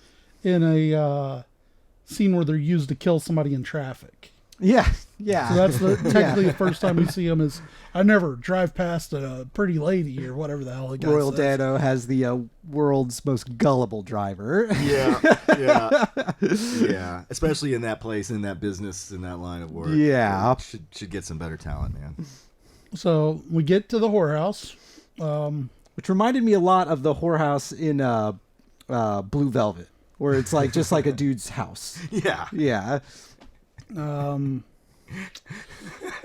in a scene where they're used to kill somebody in traffic. Yeah. So that's technically the first time we see them is, I never drive past a pretty lady or whatever the hell the guy Royal says. Dano has the world's most gullible driver. Yeah. Especially in that place, in that business, in that line of work. Yeah. Should get some better talent, man. So we get to the whorehouse. Which reminded me a lot of the whorehouse in Blue Velvet, where it's like just like a dude's house. Yeah.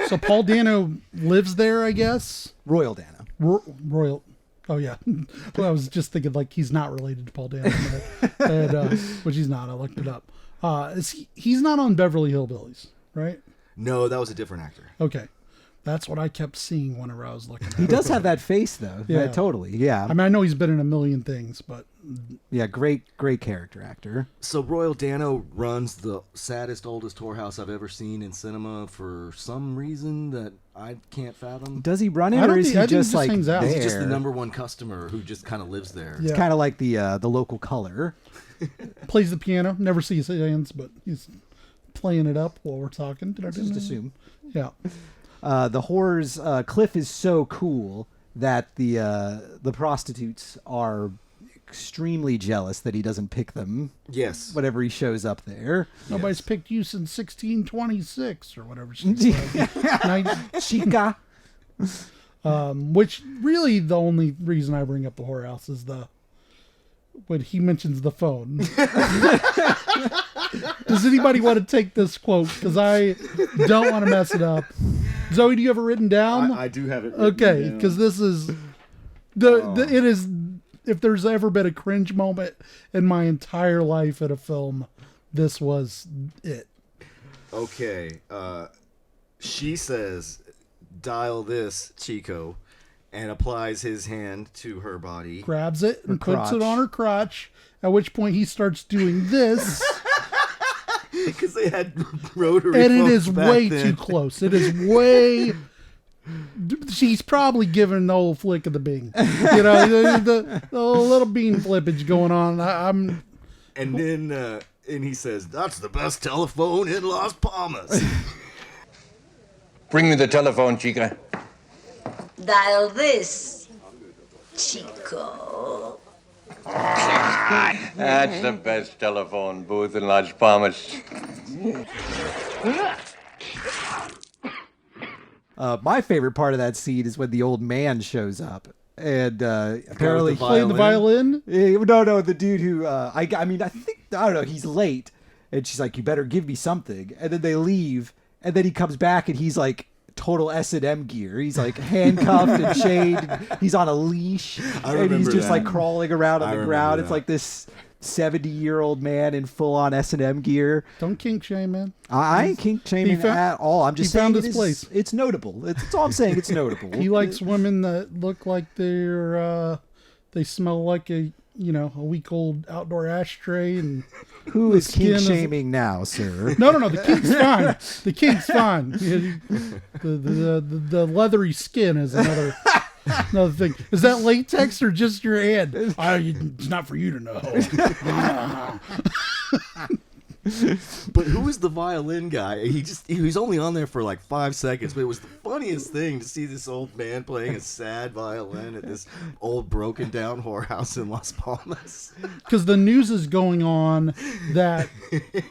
So Paul Dano lives there, I guess. Royal Dano. Royal. Oh yeah. Well, I was just thinking like he's not related to Paul Dano, which he's not. I looked it up. He's not on Beverly Hillbillies, right? No, that was a different actor. Okay. That's what I kept seeing whenever I was looking at it. He does have that face, though. Yeah. Totally. Yeah. I mean, I know he's been in a million things, but... Yeah, great character actor. So Royal Dano runs the saddest, oldest whorehouse I've ever seen in cinema for some reason that I can't fathom. Does he run it, or is he just like hangs out. there? He's just the number one customer who just kind of lives there. It's kind of like the local color. Plays the piano. Never see his hands, but he's playing it up while we're talking. Did I Just assume. Yeah. The horrors. Cliff is so cool that the prostitutes are extremely jealous that he doesn't pick them. Yes. Whenever he shows up there. Nobody's picked you since 1626 or whatever she said. Chica. Which really the only reason I bring up the whorehouse is when he mentions the phone. Does anybody want to take this quote? Because I don't want to mess it up. Zoe, do you have it written down? I do have it written Okay, down. because this is it is. If there's ever been a cringe moment in my entire life at a film, this was it. Okay. She says, dial this, Chico. and applies his hand to her body. Grabs it and puts crotch. it on her crotch, at which point he starts doing this. Because they had rotary And it phones is back way then. too close. It is way... She's probably giving the old flick of the bing. You know, the little bean flippage going on. I'm... And then and he says, "That's the best telephone in Las Palmas." Bring me the telephone, Chica. Dial this, Chico. That's the best telephone booth in Las Palmas. My favorite part of that scene is when the old man shows up. And apparently Playing the violin? No, the dude who I don't know, he's late, and she's like, "You better give me something." And then they leave, and then he comes back, and he's like total S&M gear. He's like handcuffed and chained. He's on a leash, and he's just like crawling around on the ground. It's like this 70-year-old man in full-on S&M gear. Don't kink shame, man. I ain't kink shaming at all. I'm just saying found his place. It's notable. That's all I'm saying. It's notable. He likes women that look like they smell like a week old outdoor ashtray. And Who is kink skin shaming now, sir? No, the kink's fine. The kink's fine. The leathery skin is another thing. Is that latex or just your hand? It's not for you to know. But who is the violin guy? He's only on there for like 5 seconds, but it was the funniest thing to see this old man playing a sad violin at this old broken down whorehouse in Las Palmas. Because the news is going on that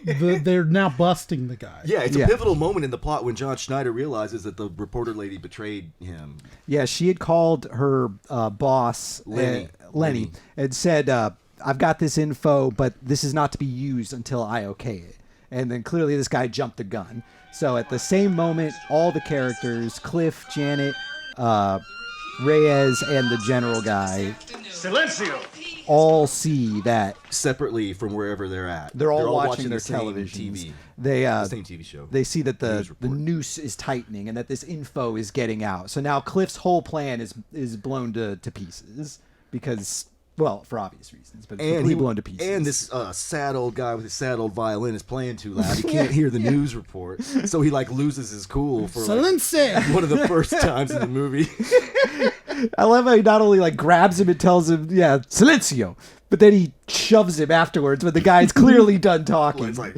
they're now busting the guy. Yeah, it's a pivotal moment in the plot when John Schneider realizes that the reporter lady betrayed him. Yeah, she had called her boss, Lenny, and said, "I've got this info, but this is not to be used until I okay it." And then clearly this guy jumped the gun. So at the same moment, all the characters, Cliff, Janet, Reyes, and the general guy, Silencio! all see that Separately from wherever they're at. they're all watching their the same televisions. TV. They The same TV show. They see that the News report. noose is tightening and that this info is getting out. So now Cliff's whole plan is blown to pieces because, well, for obvious reasons, but it's completely blown to pieces. And this sad old guy with his sad old violin is playing too loud. He can't hear the news report, so he like loses his cool for Silencio! one of the first times in the movie. I love how he not only like grabs him and tells him, "Yeah, silencio," but then he shoves him afterwards when the guy's clearly done talking. It's like,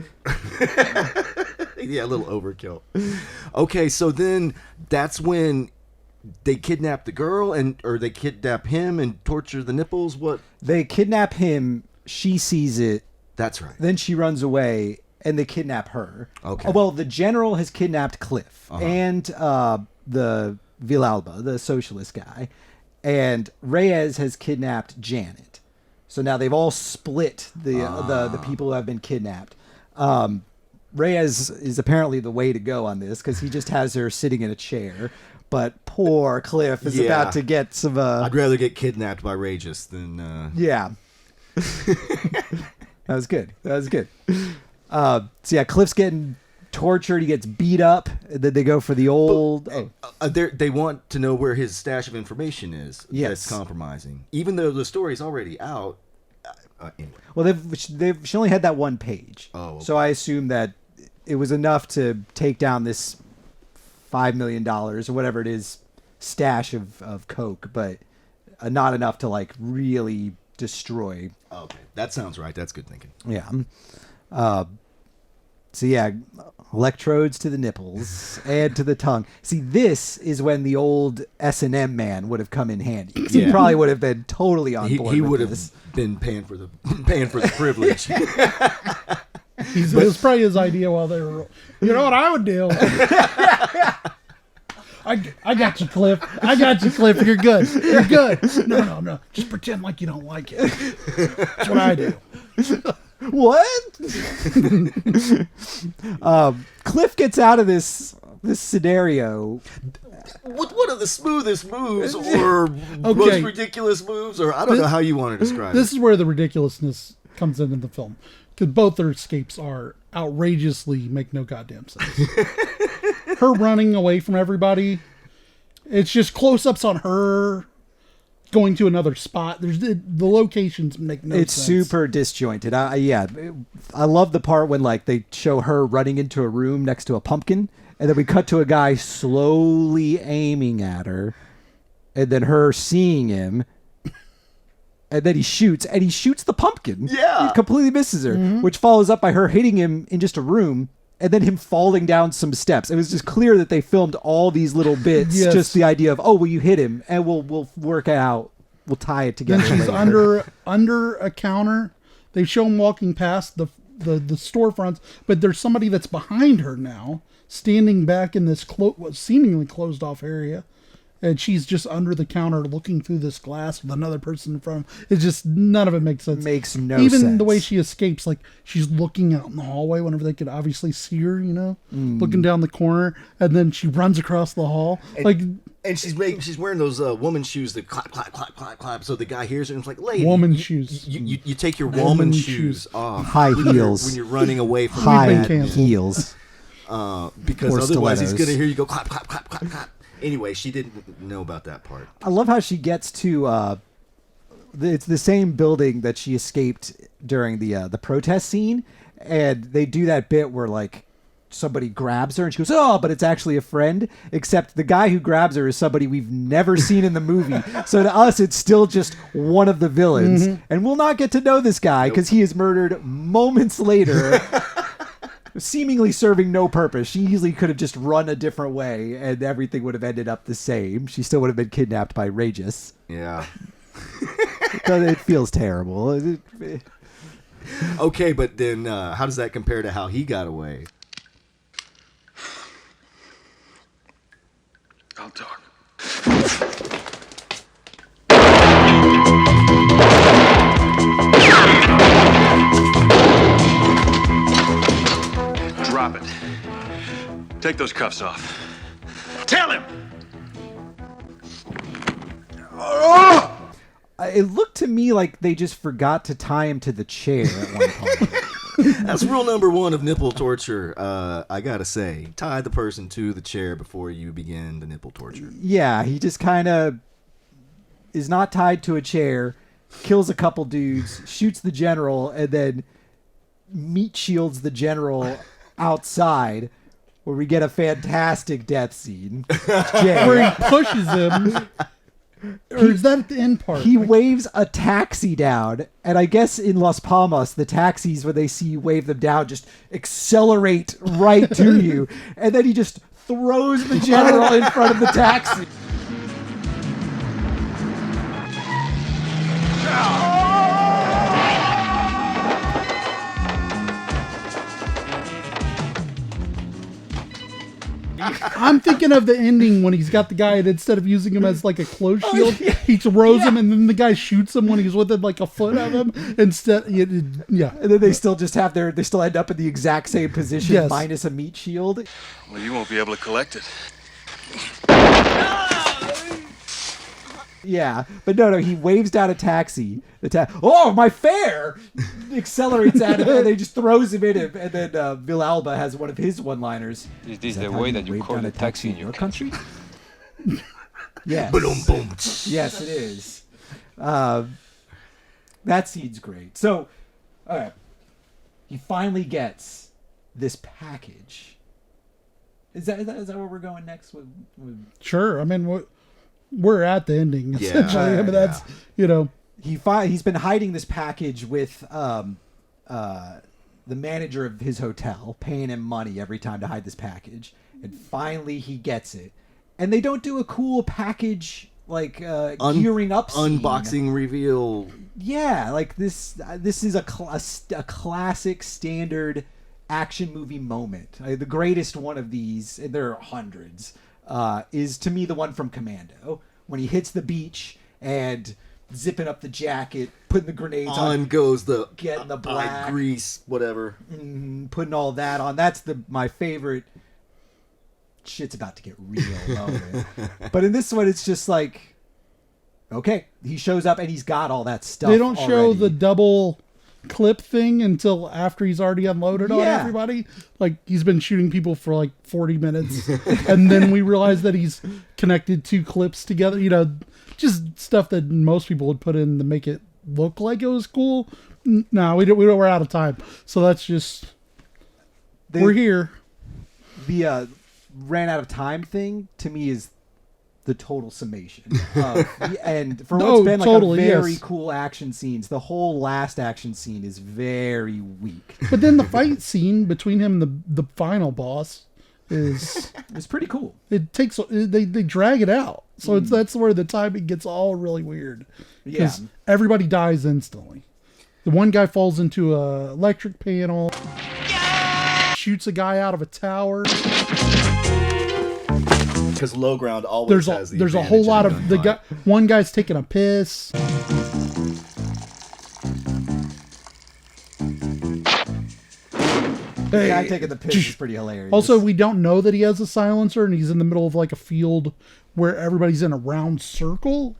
yeah, a little overkill. Okay, so then that's when they kidnap the girl or they kidnap him and torture the nipples. What? They kidnap him. She sees it. That's right. Then she runs away, and they kidnap her. Okay. Well, the general has kidnapped Cliff and the Villalba, the socialist guy, and Reyes has kidnapped Janet. So now they've all split the people who have been kidnapped. Reyes is apparently the way to go on this because he just has her sitting in a chair. But poor Cliff is about to get some. I'd rather get kidnapped by Regis than. Yeah. That was good. So yeah, Cliff's getting tortured. He gets beat up. And then they go for the old. They want to know where his stash of information is. Yes. That's compromising, even though the story's already out. Anyway. Well, she only had that one page. Oh, okay. So I assume that it was enough to take down this $5 million or whatever it is stash of coke, but not enough to like really destroy. Okay, that sounds right. That's good thinking. Yeah. So yeah, electrodes to the nipples and to the tongue. See, this is when the old S&M man would have come in handy. 'Cause he probably would have been totally on board. He with would this. have been paying for the privilege. It was probably his idea while they were. You know what I would do? I got you, Cliff. You're good. No. Just pretend like you don't like it. That's what I do. What? Cliff gets out of this scenario. What are the smoothest moves or most ridiculous moves? Or I don't know how you want to describe This it. is where the ridiculousness comes into the film. Because both their escapes are outrageously make no goddamn sense. Her running away from everybody It's just close-ups on her going to another spot. The locations make no sense. It's super disjointed. I love the part when like they show her running into a room next to a pumpkin, and then we cut to a guy slowly aiming at her, and then her seeing him, and then he shoots the pumpkin. Yeah. He completely misses her, which follows up by her hitting him in just a room, and then him falling down some steps. It was just clear that they filmed all these little bits. Yes. Just the idea of, oh, well, you hit him, and we'll work it out. We'll tie it together. Then she's later. under a counter. They show him walking past the storefronts, but there's somebody that's behind her now, standing back in this seemingly closed off area. And she's just under the counter looking through this glass with another person in front of her. It's just, none of it makes sense. Makes no Even sense. the way she escapes, like, she's looking out in the hallway whenever they could obviously see her, looking down the corner, and then she runs across the hall. And she's wearing those woman shoes that clap, clap, clap, clap, clap. So the guy hears it and it's like, lady. Woman shoes. You take your woman shoes off. High heels. When you're running away from High that. heels. Because Or otherwise he's stilettos. going to hear you go clap, clap, clap, clap, clap. Anyway, she didn't know about that part. I love how she gets to it's the same building that she escaped during the protest scene, and they do that bit where like somebody grabs her and she goes, oh, but it's actually a friend, except the guy who grabs her is somebody we've never seen in the movie. So to us it's still just one of the villains, and we'll not get to know this guy because he is murdered moments later. Seemingly serving no purpose. She easily could have just run a different way and everything would have ended up the same. She still would have been kidnapped by Regis. Yeah. But it feels terrible. Okay, but then how does that compare to how he got away? I'll talk. Drop it. Take those cuffs off. Tell him! It looked to me like they just forgot to tie him to the chair at one point. That's rule number 1 of nipple torture. I gotta say, tie the person to the chair before you begin the nipple torture. Yeah, he just kind of is not tied to a chair, kills a couple dudes, shoots the general, and then meat shields the general outside, where we get a fantastic death scene. Where he pushes him. Or is that at the end part? He waves a taxi down, and I guess in Las Palmas, the taxis, when they see you wave them down, just accelerate right to you, and then he just throws the general in front of the taxi. I'm thinking of the ending when he's got the guy, and instead of using him as like a close shield, he throws him, and then the guy shoots him when he's within like a foot of him. Instead, yeah. And then they still just have they still end up in the exact same position, Yes. minus a meat shield. Well, you won't be able to collect it. Yeah, but no, he waves down a taxi. Oh, my fare! Accelerates at him, and then he just throws him in him. And then Villalba has one of his one-liners. Is this the way that you call a taxi in your country? Yes. Boom, boom. Yes, it is. That scene's great. So, all right, he finally gets this package. Is that where we're going next? With... Sure. I mean, we're at the ending, essentially. I mean, that's, He's been hiding this package with the manager of his hotel, paying him money every time to hide this package. And finally he gets it. And they don't do a cool package, like gearing up scene. Unboxing reveal. Yeah, like this is a classic standard action movie moment. The greatest one of these, and there are hundreds, is to me the one from Commando, when he hits the beach and zipping up the jacket, putting the grenades on, goes the getting the black grease, whatever, putting all that on. That's my favorite. Shit's about to get real moment. But in this one, it's just like, okay, he shows up and he's got all that stuff. They don't show already. the double clip thing until after he's already unloaded on Yeah. everybody. Like he's been shooting people for like 40 minutes, and then we realize that he's connected 2 clips together. You know, just stuff that most people would put in to make it look like it was cool. No, we're out of time, so that's just we're here. The ran out of time thing to me is the total summation. And for what's been like totally, a very yes. cool action scenes, the whole last action scene is very weak. But then the fight scene between him and the final boss is It's pretty cool. it takes they drag it out, so that's where the timing gets all really weird. Because everybody dies instantly. The one guy falls into a electric panel, shoots a guy out of a tower. Because low ground always has the There's a advantage whole in lot a of the gunfight. guy. One guy's taking a piss. The guy taking the piss is pretty hilarious. Also, we don't know that he has a silencer, and he's in the middle of like a field where everybody's in a round circle.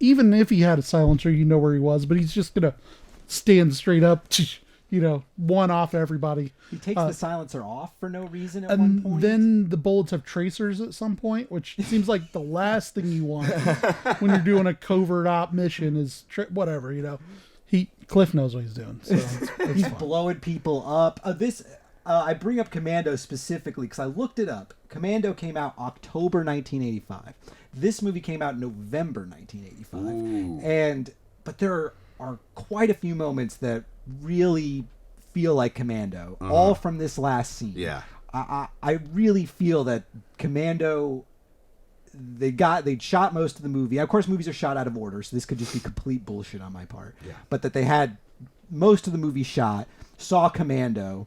Even if he had a silencer, you know where he was, but he's just gonna stand straight up, you know, one off everybody. he takes the silencer off for no reason at one point. And then the bullets have tracers at some point, which seems like the last thing you want when you're doing a covert op mission is whatever, you know. Cliff knows what he's doing. So it's he's fine. blowing people up. I bring up Commando specifically because I looked it up. Commando came out October 1985. This movie came out November 1985. But there are quite a few moments that really feel like Commando, all from this last scene. Yeah. I really feel that Commando, they'd shot most of the movie. Of course, movies are shot out of order, so this could just be complete bullshit on my part. Yeah. But that they had most of the movie shot, saw Commando.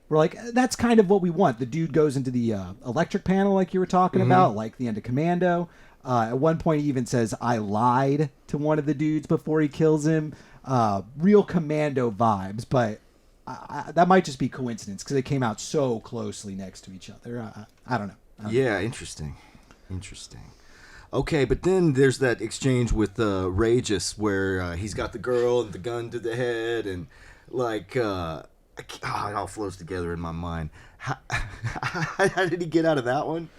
We're like, that's kind of what we want. The dude goes into the electric panel like you were talking about, like the end of Commando. At one point, he even says, "I lied" to one of the dudes before he kills him. Real Commando vibes, but that might just be coincidence because they came out so closely next to each other. I don't know. Yeah, interesting. Okay, but then there's that exchange with Regis where he's got the girl and the gun to the head, and like it all flows together in my mind. How did he get out of that one?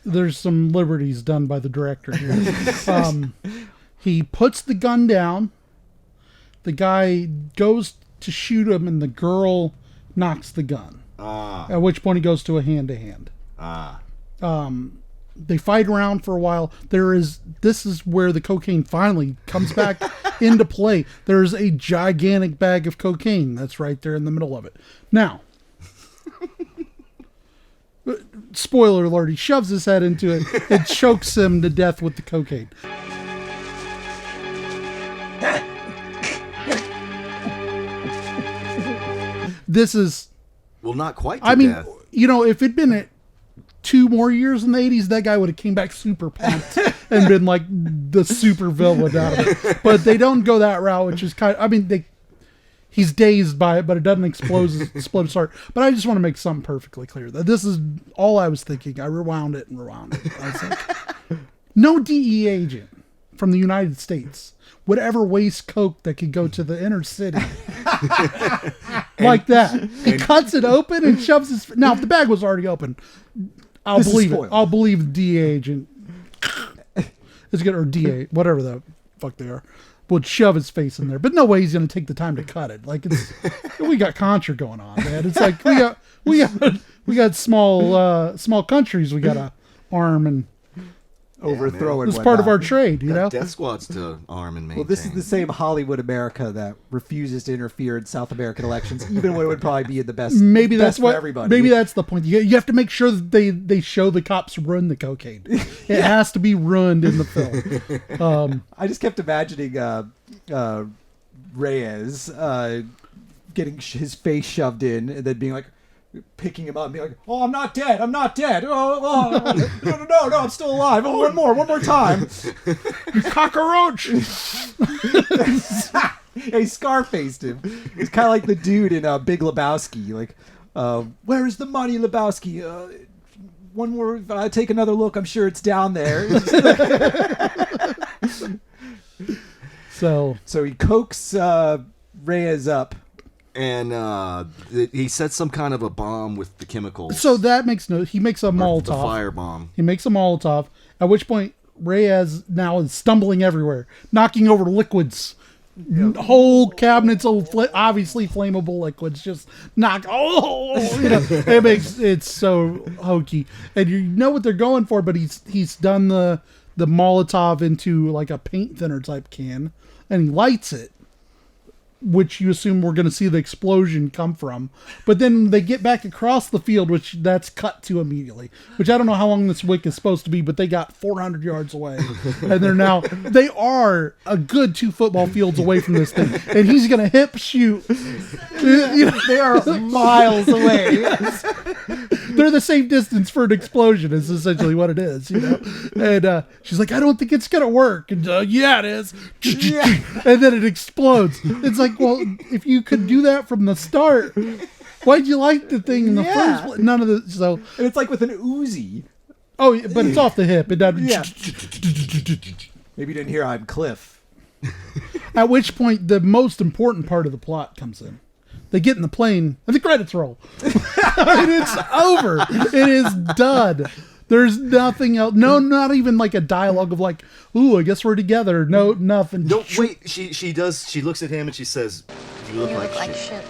There's some liberties done by the director here. He puts the gun down. The guy goes to shoot him, and the girl knocks the gun. At which point he goes to a hand-to-hand. They fight around for a while. This is where the cocaine finally comes back into play. There's a gigantic bag of cocaine that's right there in the middle of it. Now, spoiler alert, he shoves his head into it and chokes him to death with the cocaine. This is... Well, not quite to I mean, death. you know, if it'd been 2 more years in the 80s, that guy would have came back super pumped and been like the super villain out of it. But they don't go that route, which is kind of, I mean, he's dazed by it, but it doesn't explode his heart. But I just want to make something perfectly clear that this is all I was thinking. I rewound it. I was like, no DEA agent from the United States would ever waste coke that could go to the inner city like that. He cuts it open and shoves his... Now, if the bag was already open, I'll believe it. I'll believe the DEA agent is good, or DA, whatever the fuck they are, would shove his face in there. But no way he's going to take the time to cut it. Like, we got Contra going on, man. It's like we got small countries we got to arm and overthrow it. It's part of our trade, you know. Death squads to arm and maintain. Well, this is the same Hollywood America that refuses to interfere in South American elections, even when it would probably be in the best. Maybe best that's for what. everybody. Maybe that's the point. You have to make sure that they show the cops run the cocaine. It has to be ruined in the film. I just kept imagining Reyes getting his face shoved in and then being like, picking him up and being like, "Oh, I'm not dead. No, I'm still alive. Oh, one more time." You cockroach. He Scarfaced him. It's kind of like the dude in Big Lebowski. Like, where is the money, Lebowski? One more. If I take another look, I'm sure it's down there. So he coaxes Reyes up. And he sets some kind of a bomb with the chemicals. So that makes no. He makes a Molotov. The fire bomb. He makes a Molotov. At which point Reyes now is stumbling everywhere, knocking over liquids. Whole cabinets of obviously flammable liquids. Just knock. It's so hokey, and you know what they're going for. But he's done the Molotov into like a paint thinner type can, and he lights it, which you assume we're going to see the explosion come from. But then they get back across the field, which that's cut to immediately, which I don't know how long this wick is supposed to be, but they got 400 yards away. And they are a good 2 football fields away from this thing. And he's going to hip shoot. They are miles away. They're the same distance for an explosion is essentially what it is, And she's like, I don't think it's going to work. And yeah, it is. And then it explodes. It's like, well, if you could do that from the start, why'd you light the thing in the first place? None of the so. And it's like with an Uzi. Oh, but it's off the hip. It doesn't. Yeah. Maybe you didn't hear I'm Cliff. At which point, the most important part of the plot comes in. They get in the plane, and the credits roll. And it's over. It is done. There's nothing else. No, not even like a dialogue of like, ooh, I guess we're together. No, nothing. No, wait. She does. She looks at him and she says, "You look like shit."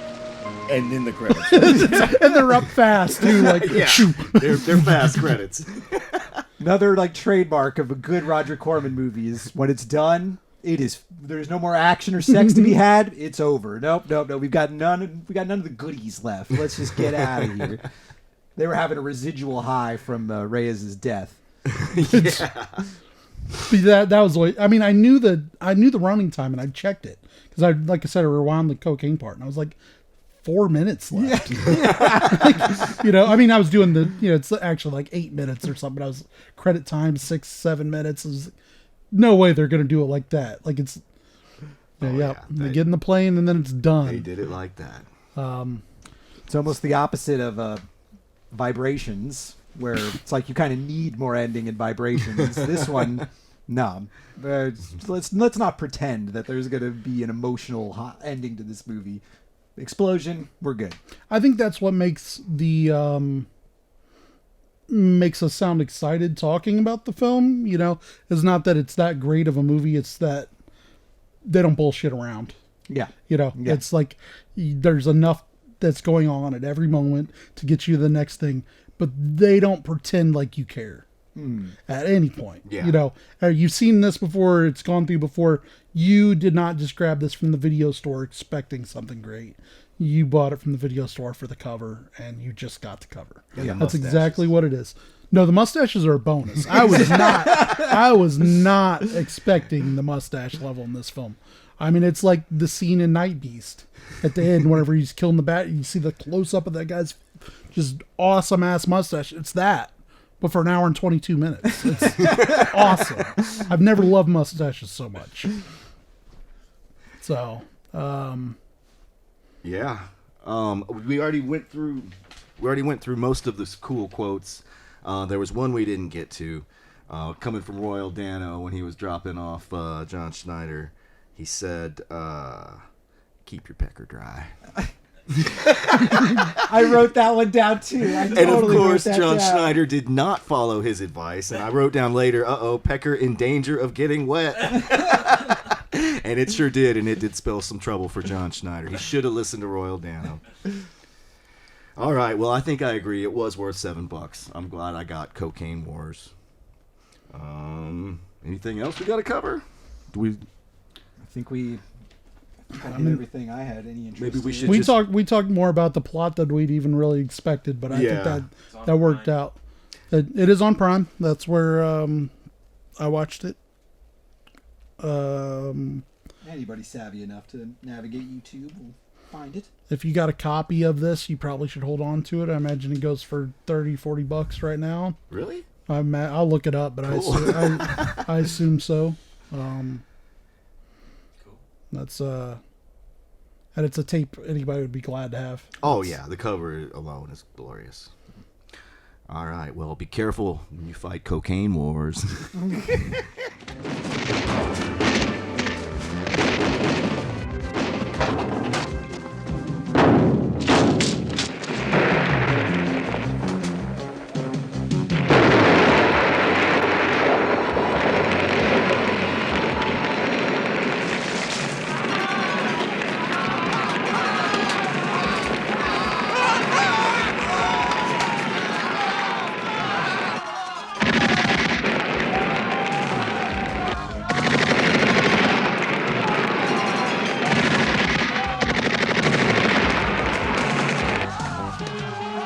And then the credits. And they're up fast too. Like, shoo. They're fast credits. Another like trademark of a good Roger Corman movie is when it's done. There's no more action or sex to be had. It's over. Nope. We've got none of the goodies left. Let's just get out of here. They were having a residual high from Reyes' death. That was like, I mean, I knew the running time and I checked it because like I said, I rewound the cocaine part and I was like 4 minutes left. I mean, I was doing it's actually like 8 minutes or something. I was credit time 6-7 minutes. It was, no way they're gonna do it like that. Like it's they get in the plane and then it's done. They did it like that. It's almost the opposite of Vibrations, where it's like you kind of need more ending in Vibrations. This one, no. Let's not pretend that there's gonna be an emotional ending to this movie. Explosion, we're good. I think that's what makes makes us sound excited talking about the film. It's not that it's that great of a movie. It's that they don't bullshit around. Yeah. It's like there's enough that's going on at every moment to get you to the next thing, but they don't pretend like you care at any point. Yeah. You've seen this before. It's gone through before. You did not just grab this from the video store expecting something great. You bought it from the video store for the cover, and you just got the cover. Yeah, that's exactly what it is. No, the mustaches are a bonus. I was not expecting the mustache level in this film. I mean, it's like the scene in Night Beast at the end, whenever he's killing the bat. You see the close up of that guy's just awesome ass mustache. It's that, but for an hour and 22 minutes. It's awesome. I've never loved mustaches so much. So, yeah. We already went through most of the cool quotes. There was one we didn't get to, coming from Royal Dano when he was dropping off John Schneider. He said, "Keep your pecker dry." I wrote that one down too. And of course, John Schneider did not follow his advice, and I wrote down later, pecker in danger of getting wet. And it sure did, and it did spell some trouble for John Schneider. He should have listened to Royal Dano. All right, well, I think I agree. It was worth $7. I'm glad I got Cocaine Wars. Anything else we got to cover? I think we hit everything I had any interest. Maybe we should. We talked more about the plot than we'd even really expected, but I think that worked out. It is on Prime. That's where I watched it. Anybody savvy enough to navigate YouTube will find it. If you got a copy of this, you probably should hold on to it. I imagine it goes for $30-$40 right now. Really? I'll look it up, but cool. I assume so. Cool. That's and it's a tape anybody would be glad to have. Oh yeah, the cover alone is glorious. All right, well, be careful when you fight Cocaine Wars.